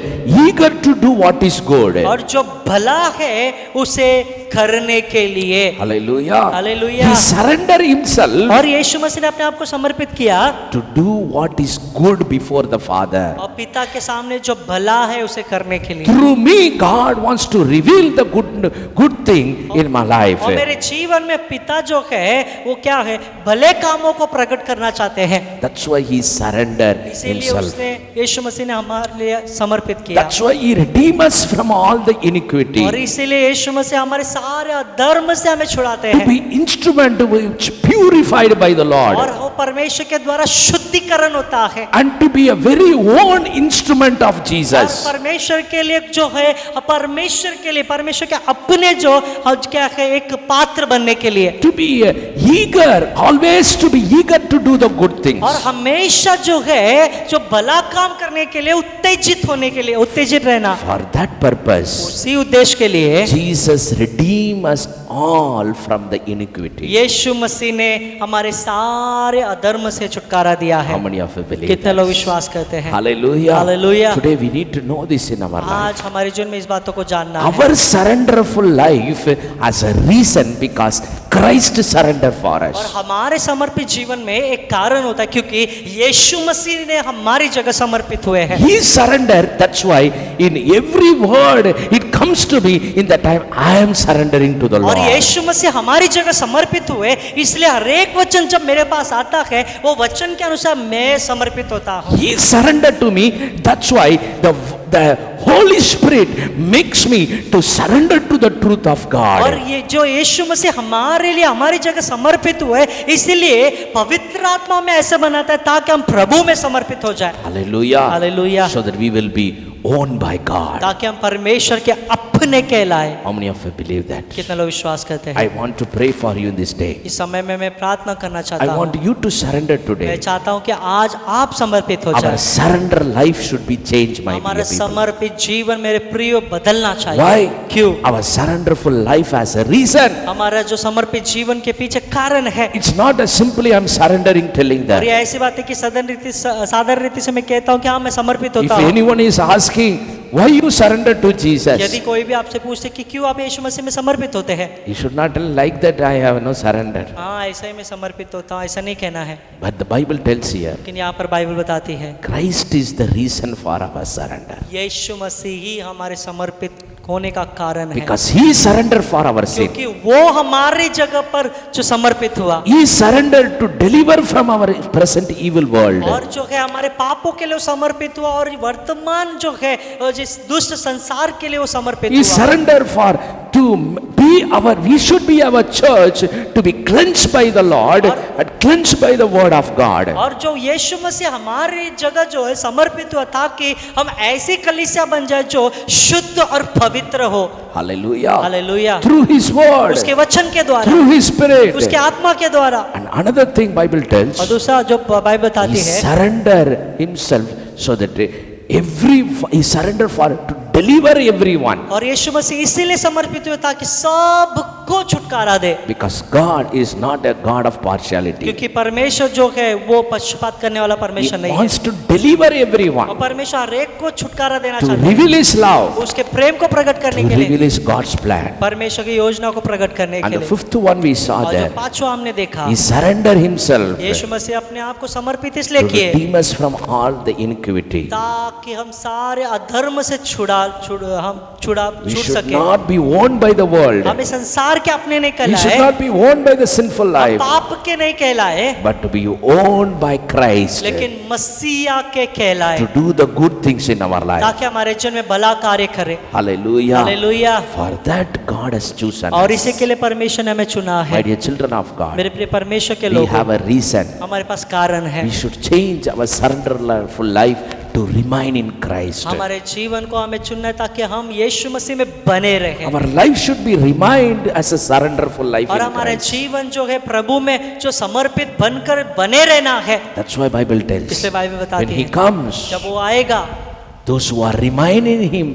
eager to do what is good. और जो भला है उसे करने के लिए। Hallelujah. Hallelujah. He surrendered himself और यीशु मसीह ने अपने आप को समर्पित किया to do what is good before the Father. और पिता के सामने जो भला है उसे करने के लिए। Through me, God wants to reveal the good thing in my life. और मेरे जीवन में पिता जो है वो क्या है, भले कामों को प्रकट करना चाहते हैं। That's why he surrendered इसीलिए himself. उसने यीशु मसीह ने हमारे लिए समर्पित किया। That's why he redeemed us from all the iniquity. और इसीलिए यीशु मसीह हमारे सारे अधर्म से हमें छुड़ाते To हैं। be instrument which purified by the और Lord. वो परमेश्वर के द्वारा शुद्धिकरण होता है। And to be a very own instrument of और Jesus. परमेश्वर के लिए जो है, परमेश्वर के लिए, परमेश्वर के अपने जो क्या है, एक पात्र बनने के लिए। To be eager, always to be eager to do the good things. और हमेशा जो है, जो भला काम करने के लिए उत्तेजित होने के लिए, उत्तेजित रहना। For that purpose, उसी उद्देश्य के लिए Jesus redeemed us all from the iniquity. यीशु मसीह ने हमारे सारे अधर्म से छुटकारा दिया How है। many of you believe कितने लोग that? विश्वास करते हैं? Hallelujah. Hallelujah. Today we need to know this in our life. आज हमारे जीवन में इस बातों को जानना है। Our surrenderful life as a reason because Christ surrendered for और us. हमारे समर्पित जीवन में एक कारण होता है क्योंकि यीशु मसीह ने हमारी जगह समर्पित हुए हैं। He surrendered. That's why in every word it comes to me in the time I am surrendering to the और Lord. यीशु मसीह हमारी जगह समर्पित हुए, इसलिए हर एक वचन जब मेरे पास आता है वो वचन के अनुसार मैं समर्पित होता हूँ। He surrendered to me. That's why the Holy Spirit makes me to surrender to the truth of और God. ये जो यीशु मसीह हमारे लिए हमारी जगह समर्पित हुए, इसलिए पवित्र आत्मा में ऐसे बनाता है ताकि हम प्रभु में समर्पित हो जाए। Hallelujah. Hallelujah. So that we will be owned by God. ताकि हम परमेश्वर के अपने कहलाए। How many of you believe that? कितने लोग विश्वास करते हैं? I want to pray for you in this day. इस समय में मैं प्रार्थना करना I चाहता हूँ। want you to surrender मैं today. चाहता हूँ कि आज आप समर्पित हो Our जाए। surrender life should be changed, my हमारा dear people. समर्पित जीवन मेरे प्रिय बदलना चाहिए। Why? क्यों? Our surrenderful life has a reason. हमारा जो समर्पित जीवन के पीछे कारण है। It's not as simply I'm surrendering, telling और ये that. ऐसी बात है कि साधारण रीति से मैं कहता हूँ कि हाँ मैं समर्पित If होता हूँ। anyone is asking, why you surrender to यदि Jesus? कोई भी आपसे पूछते कि क्यों आप यीशु मसीह में समर्पित होते हैं, You should not tell like that I have no surrender. हाँ ऐसा ही मैं समर्पित होता हूँ, ऐसा नहीं कहना है। But the Bible tells here, लेकिन यहाँ पर बाइबल बताती है Christ is the reason for our surrender. यीशु मसीह ही हमारे समर्पित होने का कारण है, Because He surrendered for our sin. क्योंकि वो हमारी जगह पर जो समर्पित हुआ He surrendered to deliver from our present evil world. और जो है हमारे पापों के लिए वो समर्पित हुआ और वर्तमान जो है जिस दुष्ट संसार के लिए वो समर्पित He हुआ। surrendered for to be our, we should be our church to be cleansed by the Lord and cleansed by the word of God. और जो यीशु मसीह हमारी जगह जो है समर्पित हुआ ताकि हम ऐसी कलीसिया बन जाए जो शुद्ध और पवित्र हो। Hallelujah. Hallelujah. Through His word, उसके वचन के द्वारा, through His Spirit. उसके आत्मा के द्वारा। And another thing Bible tells, और दूसरा जो बाइबल बताती He है, surrendered Himself so that He surrendered for to deliver everyone. और यीशु मसीह इसीलिए समर्पित हुए ताकि सबको छुटकारा दे, Because God is not a God of partiality. क्योंकि परमेश्वर जो है वो पक्षपात करने वाला He परमेश्वर नहीं है। wants to deliver everyone, और परमेश्वर हर एक को छुटकारा देना to चाहता है, reveal His love, उसके प्रेम को प्रकट करने to के लिए, reveal His God's plan. परमेश्वर की योजना को प्रकट करने And के the लिए। fifth one we saw और जो there, पांचवा हमने देखा, He surrendered Himself यीशु मसीह अपने आप को समर्पित इसलिए to किए redeem us from all the iniquity. ताकि हम सारे अधर्म से We छूट should सके। not be owned by the world. हमें संसार के अपने नहीं We should कहलाए, not be owned by the sinful हम life, पाप के नहीं कहलाए, but to be owned by Christ, लेकिन मसीहा के कहलाए, to do the good things in our life. ताकि हमारे जीवन में भला कार्य करे। Hallelujah. Hallelujah. For that God has chosen और us. इसी के लिए परमेश्वर ने हमें चुना My है। dear children of God, मेरे प्रिय परमेश्वर के we लोग, have a reason. हमारे पास कारण है। We should change our surrenderful life to remain in Christ. हमारे जीवन को हमें चुनना है ताकि हम यीशु मसीह में बने रहें, Our life should be remained as a surrenderful life और in हमारे Christ. जीवन जो है प्रभु में जो समर्पित बनकर बने रहना है। That's why Bible tells, इसलिए बाइबल when बताती He है comes, जब वो आएगा, those who are remaining in Him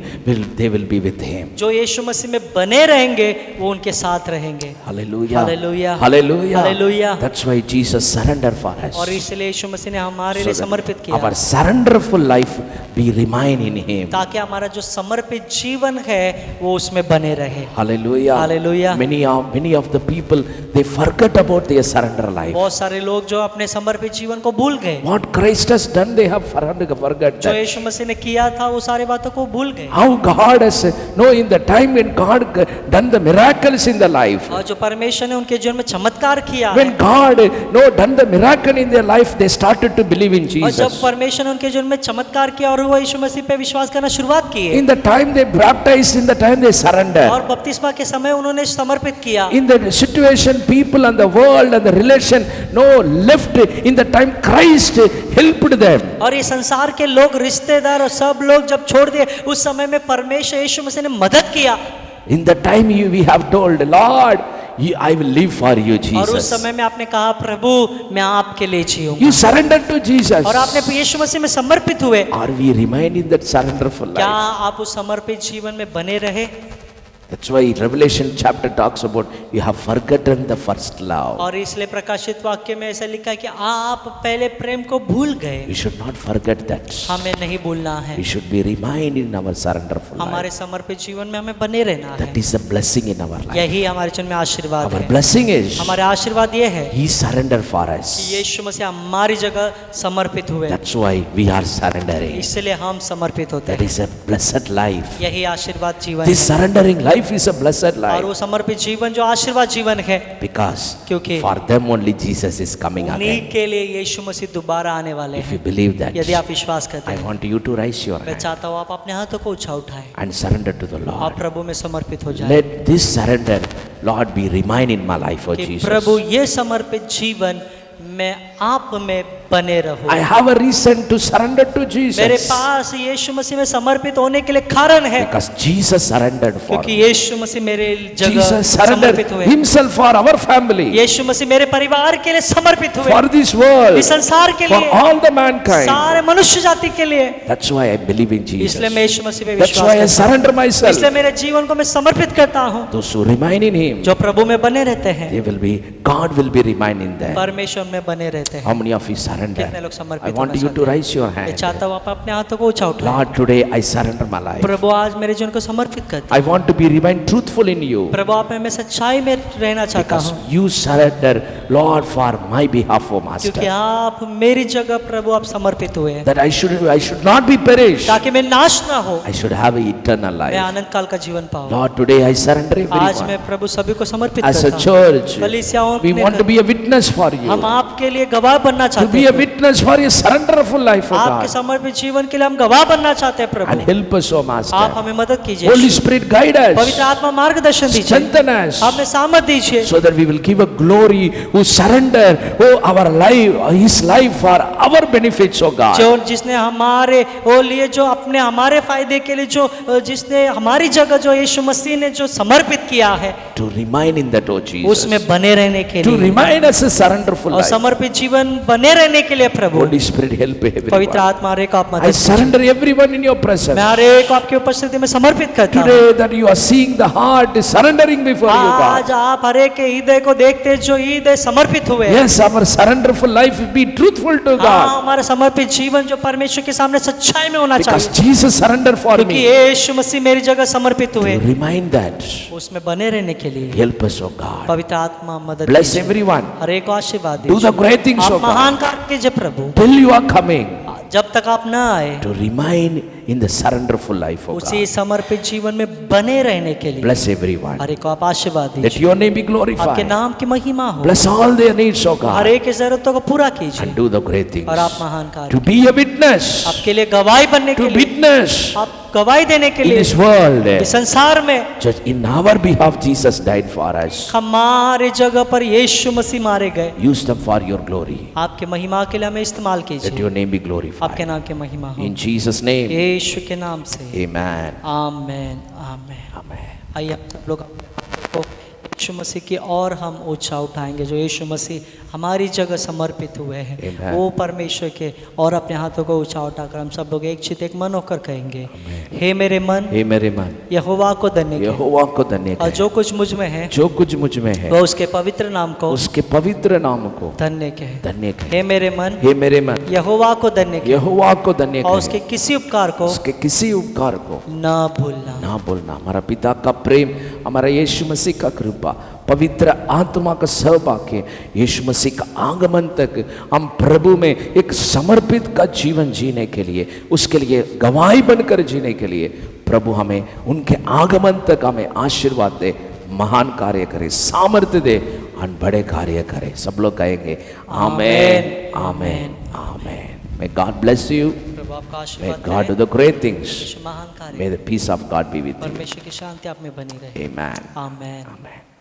they will be with Him. जो यीशु मसीह में बने रहेंगे वो उनके साथ रहेंगे। Hallelujah. Hallelujah. Hallelujah. Hallelujah. That's why Jesus surrendered for us. और इसलिए यीशु मसीह ने हमारे So लिए that समर्पित किया our surrenderful life be remain in Him. ताकि हमारा जो समर्पित जीवन है वो उसमें बने रहे। Hallelujah. Hallelujah. Many of the people they forget about their surrender life. बहुत सारे लोग जो अपने समर्पित जीवन को भूल गए, What Christ has done, they have forgot जो that. यीशु मसीह ने किया था वो सारी बातों को भूल गए। How God has, no, in the time when God done the miracles in the life, और जो परमेश्वर ने उनके जीवन में चमत्कार किया, when God, no, done the miracle in their life, they started to believe in और जब Jesus. परमेश्वर ने उनके जीवन में चमत्कार किया और वो यीशु मसीह पे विश्वास करना शुरुआत की है, In the time they baptized, in the time they surrendered. और बपतिस्मा के समय उन्होंने समर्पित किया, In the situation, people and the world and the relation, no, left, in the time Christ helped them. और ये संसार के लोग, रिश्तेदार और सब लोग जब छोड़ दिए, उस समय में परमेश्वर यीशु मसीह ने मदद किया। In the time we have told, Lord, I will live for you, और उस Jesus. समय में आपने कहा, प्रभु मैं आपके लिए जीऊंगा, You surrendered to Jesus. और आपने यीशु मसीह में समर्पित हुए। Are we remain in that surrenderful क्या life? आप उस समर्पित जीवन में बने रहे? That's why Revelation chapter talks about you have forgotten the first love. और इसलिए प्रकाशित वाक्य में ऐसा लिखा है कि आप पहले प्रेम को भूल गए। We should not forget that. हमें नहीं भूलना है, We should be remained in our surrenderful हमारे life. समर्पित जीवन में हमें बने रहना है। That is a blessing in our life. यही हमारे जीवन में आशीर्वाद Our है। blessing is हमारे आशीर्वाद ये है He surrendered for कि us. यीशु मसीह हमारी जगह समर्पित हुए, That's why we are surrendering. इसलिए हम समर्पित होते That हैं। is a blessed life. यही आशीर्वाद जीवन This है, surrendering life is a blessed और life वो समर्पित जीवन जो आशीर्वाद जीवन है, because क्योंकि for them only Jesus is coming उन्हीं again. के लिए यीशु मसीह दोबारा आने वाले If you हैं। believe that, यदि आप विश्वास करते I हैं, want you to raise your मैं hand चाहता हूँ आप अपने हाथों को ऊंचा उठाएं, and surrender to the आप Lord. प्रभु में समर्पित हो जाएं Let this surrender, Lord, be remain in my life, oh कि Jesus. प्रभु ये समर्पित जीवन मैं आप में बने रहूं। I have a reason to surrender to मेरे Jesus पास यीशु मसीह में समर्पित होने के लिए कारण है, because Jesus surrendered for क्योंकि me. यीशु मसीह मेरे जगह Jesus surrendered समर्पित हुए। himself for our family, यीशु मसीह मेरे परिवार के लिए समर्पित हुए, for this world, इस संसार के for लिए, all the mankind. सारे मनुष्य जाति के लिए। That's why I believe in Jesus. इसलिए मैं यीशु मसीह पे That's विश्वास why I करता surrender हूं, myself. इसलिए मेरे जीवन को मैं समर्पित करता हूँ। Those who remain in Him, जो प्रभु में बने रहते हैं, they will be, God will be remaining there. परमेश्वर में बने रहते हैं। How many of you surrender? कितने लोग समर्पित I want होना you चाहते to हैं? raise your मैं hand. चाहता हूँ आप अपने हाथों को ऊंचा उठाएं। Lord, today I surrender my life. प्रभु आज मेरे जीवन को समर्पित करते I want to be remain truthful in you हैं। प्रभु आप में मैं सच्चाई में रहना चाहता because हूँ, you surrender Lord, for my behalf, O क्योंकि Master, आप मेरी जगह प्रभु आप समर्पित हुए हैं, that I should not be perished. ताकि मैं नाश ना हो, I should have eternal मैं life. आनंद काल का जीवन पाऊं। Lord, today I surrender आज everyone. मैं प्रभु सभी को समर्पित As a करता हूं। church, कलीसियाओं we ने want to be a witness for हम you. आपके लिए गवाह बनना To चाहते be a हैं, witness for your surrenderful life, O आपके God. समर्पित जीवन के लिए हम गवाह बनना चाहते हैं And Prabhu. help us, O आप Master. हमें मदद कीजिए, Holy Spirit, guide पवित्र us. आत्मा मार्गदर्शन दीजिए, Strengthen us. हमें सामर्थ दीजिए, So that we will give a glory who surrender, oh, our life, his life for our benefits, oh God. जो जिसने हमारे वो लिए जो अपने हमारे फायदे के लिए जो जिसने हमारी जगह जो यीशु मसीह ने जो समर्पित किया है, To remain in that, oh Jesus. उसमें बने रहने के To लिए remain as a surrenderful और life. समर्पित जीवन बने रहने के लिए प्रभु Holy Spirit, help पवित्र everyone. आत्मा हर एक आप I मदद, surrender everyone in your presence. मैं हर एक को आपकी उपस्थिति में समर्पित करता हूँ। Today that you are seeing the heart is surrendering before you, आज God. आप हर एक के हृदय को देखते हैं जो हृदय समर्पित हुए हैं। Yes, our surrenderful life be truthful to हाँ, God. हमारा समर्पित जीवन जो परमेश्वर के सामने सच्चाई में होना Because चाहिए, Jesus surrendered for क्योंकि me. यीशु मसीह मेरी जगह समर्पित हुए, To remind that. उसमें बने रहने के लिए Help us, oh God. पवित्र आत्मा मदद Bless कीजिए। everyone. हर एक को आशीर्वाद Do the दीजिए, great things, oh आप God. महान कार्य कीजिए प्रभु, Till you are coming. जब तक आप न आए To remain in the surrenderful life, oh उसी God. समर्पित जीवन में बने रहने के लिए Bless everyone. हर एक को आप आशीर्वाद Let दीजिए, your name be आपके glorified. नाम की महिमा हो, Bless all their needs, oh her God. एक की जरूरतों को पूरा कीजिए And do the great things. और आप महान कार्य, To be a witness. आपके लिए गवाही बनने के To लिए, witness आप गवाही देने के in लिए this world. इस संसार में Just in our behalf, Jesus died for us. हमारे जगह पर यीशु मसीह मारे गए, Use them for your glory. आपके महिमा के लिए हमें इस्तेमाल Let कीजिए, your name be आपके glorified. नाम की महिमा हो, In Jesus' name. यीशु के नाम से Amen. आमेन आमेन। Amen. आइए हम सब लोग अपने हाथों को यीशु मसीह की और हम ऊंचा उठाएंगे, जो यीशु मसीह हमारी जगह समर्पित हुए हैं, Amen. वो परमेश्वर के, और अपने हाथों को ऊंचा उठाकर हम सब लोग एक चित एक मन होकर कहेंगे, हे मेरे मन हे मेरे मन, यहोवा को धन्य कर, यहोवा को धन्य और कर। जो कुछ मुझ में है जो कुछ मुझ में है वो उसके पवित्र नाम को उसके पवित्र नाम को धन्य कहे। धन्य कर। हे मेरे मन हे मेरे मन, यहोवा को धन्य कर, यहोवा को धन्य और कर। उसके किसी उपकार को उसके किसी उपकार को ना भूलना। ना बोलना। हमारा पिता का प्रेम, हमारा यीशु मसीह का कृपा, पवित्र आत्मा का सहभाग्य, यीशु मसीह का आगमन तक हम प्रभु में एक समर्पित का जीवन जीने के लिए, उसके लिए गवाही बनकर जीने के लिए प्रभु हमें उनके आगमन तक हमें आशीर्वाद दे, महान कार्य करे, सामर्थ्य दे और बड़े कार्य करे। सब लोग कहेंगे आमेन आमेन आमेन। May God bless you. प्रभु आपका May आशीर्वाद God do करे, the great things. यीशु महान कार्य, May the peace of God be with you. परमेश्वर की शांति आप में बनी रहे। Amen. आमेन। Amen.